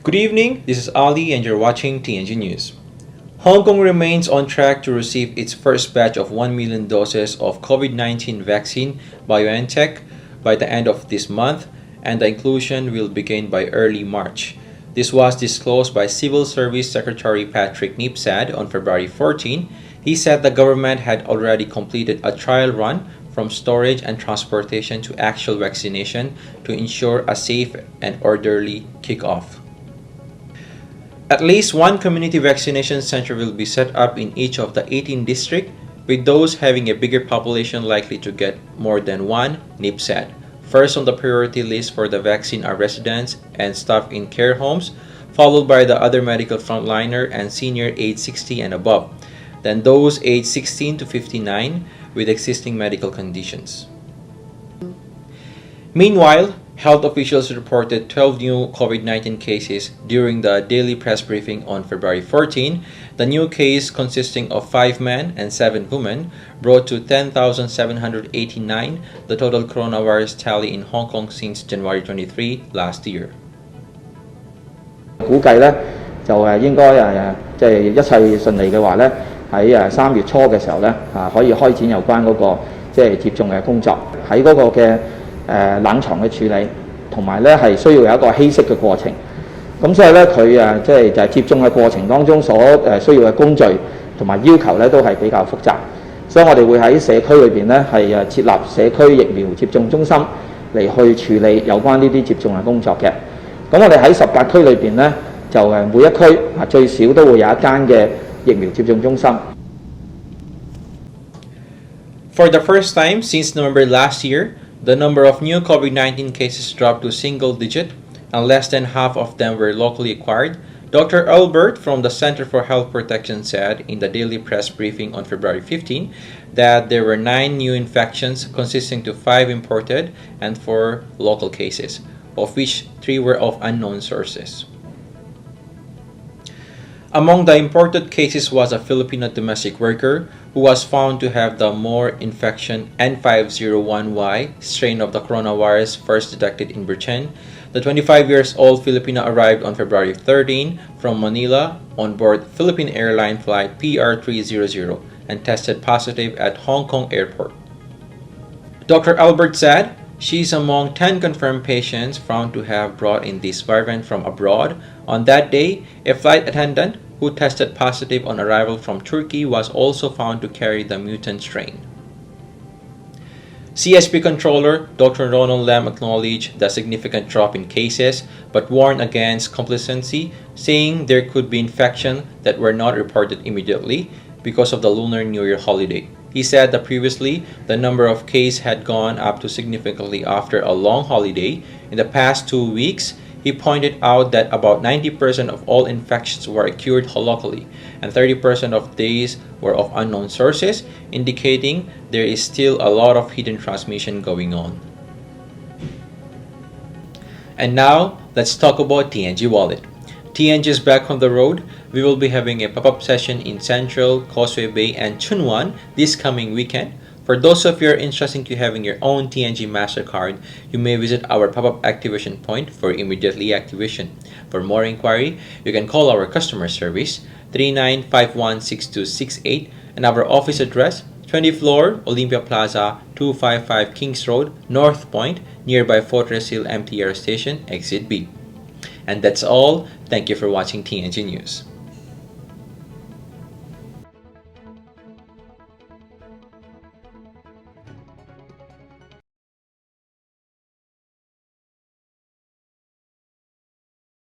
Good evening, this is Ali and you're watching TNG News. Hong Kong remains on track to receive its first batch of 1 million doses of COVID-19 vaccine BioNTech by the end of this month, and the inclusion will begin by early March. This was disclosed by Civil Service Secretary Patrick Ipsad on February 14. He said the government had already completed a trial run from storage and transportation to actual vaccination to ensure a safe and orderly kickoff. At least one community vaccination center will be set up in each of the 18 districts, with those having a bigger population likely to get more than one, NIP said. First on the priority list for the vaccine are residents and staff in care homes, followed by the other medical frontliner and senior age 60 and above, then those aged 16 to 59 with existing medical conditions. Meanwhile, health officials reported 12 new COVID-19 cases during the daily press briefing on February 14. The new case, consisting of 5 men and 7 women, brought to 10,789 the total coronavirus tally in Hong Kong since January 23 last year. 估計咧就應該即係一切順利嘅話咧，喺3月初嘅時候咧可以開展有關嗰個即係接種嘅工作，喺嗰個嘅冷藏嘅處理，同埋咧係需要有一個稀釋嘅過程。咁所以咧佢即係接種嘅過程當中所需要嘅工序同埋要求咧都係比較複雜，所以我哋會喺社區裏邊咧係設立社區疫苗接種中心嚟去處理有關呢啲接種嘅工作嘅。咁我哋喺18區裏邊咧就每一區最少都會有一間嘅疫苗接種中心。For the first time since November last year, the number of new COVID-19 cases dropped to single digit, and less than half of them were locally acquired. Dr. Albert from the Center for Health Protection said in the daily press briefing on February 15 that there were 9 new infections consisting of 5 imported and 4 local cases, of which 3 were of unknown sources. Among the imported cases was a Filipino domestic worker who was found to have the more infection N501Y strain of the coronavirus first detected in Britain. The 25-year-old Filipino arrived on February 13 from Manila on board Philippine airline flight PR300 and tested positive at Hong Kong airport. Dr. Albert said she is among 10 confirmed patients found to have brought in this variant from abroad. On that day, a flight attendant who tested positive on arrival from Turkey was also found to carry the mutant strain. CSP controller Dr. Ronald Lam acknowledged the significant drop in cases but warned against complacency, saying there could be infections that were not reported immediately because of the Lunar New Year holiday. He said that previously the number of cases had gone up to significantly after a long holiday. In the past 2 weeks, he pointed out that about 90% of all infections were occurred locally, and 30% of these were of unknown sources, indicating there is still a lot of hidden transmission going on. And now, let's talk about TNG Wallet. TNG is back on the road. We will be having a pop-up session in Central, Causeway Bay, and Tsuen Wan this coming weekend. For those of you interested in having your own TNG MasterCard, you may visit our pop-up activation point for immediately activation. For more inquiry, you can call our customer service 39516268 and our office address 20th floor, Olympia Plaza, 255 Kings Road, North Point, nearby Fortress Hill MTR Station, Exit B. And that's all. Thank you for watching TNG News.